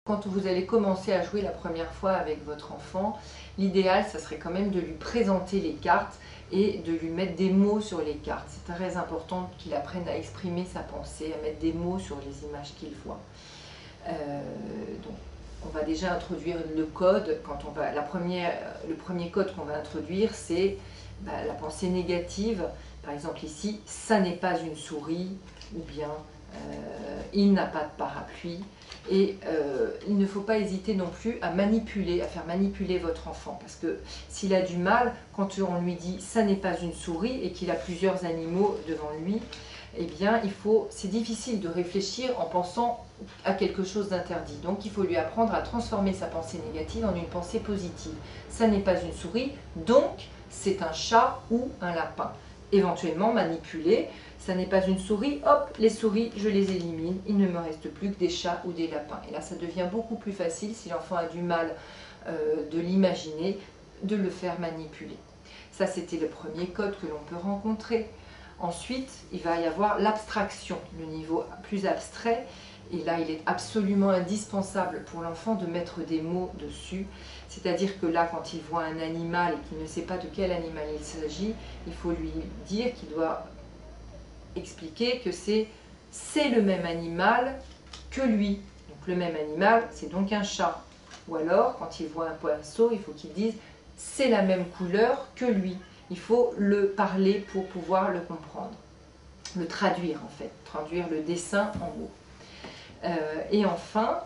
Quand vous allez commencer à jouer la première fois avec votre enfant, l'idéal, ça serait quand même de lui présenter les cartes et de lui mettre des mots sur les cartes. C'est très important qu'il apprenne à exprimer sa pensée, à mettre des mots sur les images qu'il voit. Donc, on va déjà introduire le code. Le premier code qu'on va introduire, c'est la pensée négative. Par exemple ici, ça n'est pas une souris, ou bien il n'a pas de parapluie. Et il ne faut pas hésiter non plus à manipuler, à faire manipuler votre enfant. Parce que s'il a du mal, quand on lui dit ça n'est pas une souris et qu'il a plusieurs animaux devant lui, eh bien c'est difficile de réfléchir en pensant à quelque chose d'interdit. Donc il faut lui apprendre à transformer sa pensée négative en une pensée positive. Ça n'est pas une souris, donc c'est un chat ou un lapin. Éventuellement manipuler, ça n'est pas une souris, hop, les souris, je les élimine, il ne me reste plus que des chats ou des lapins. Et là, ça devient beaucoup plus facile, si l'enfant a du mal de l'imaginer, de le faire manipuler. Ça, c'était le premier code que l'on peut rencontrer. Ensuite, il va y avoir l'abstraction, le niveau plus abstrait. Et là, il est absolument indispensable pour l'enfant de mettre des mots dessus. C'est-à-dire que là, quand il voit un animal et qu'il ne sait pas de quel animal il s'agit, il faut lui dire qu'il doit expliquer que c'est le même animal que lui. Donc le même animal, c'est donc un chat. Ou alors, quand il voit un poisson, il faut qu'il dise c'est la même couleur que lui. Il faut le parler pour pouvoir le comprendre. Le traduire en fait, traduire le dessin en mots. Et enfin,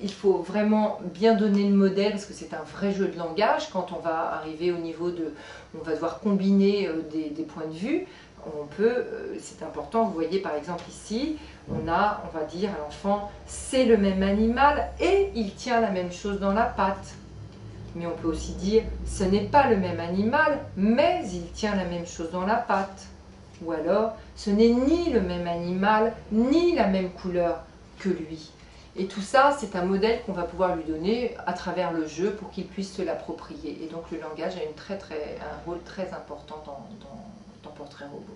il faut vraiment bien donner le modèle parce que c'est un vrai jeu de langage. Quand on va arriver au niveau de... on va devoir combiner des points de vue. C'est important, vous voyez par exemple ici, on va dire à l'enfant c'est le même animal et il tient la même chose dans la patte. Mais on peut aussi dire ce n'est pas le même animal mais il tient la même chose dans la patte. Ou alors, ce n'est ni le même animal, ni la même couleur que lui. Et tout ça, c'est un modèle qu'on va pouvoir lui donner à travers le jeu pour qu'il puisse se l'approprier. Et donc le langage a un rôle très important dans Portrait Robot.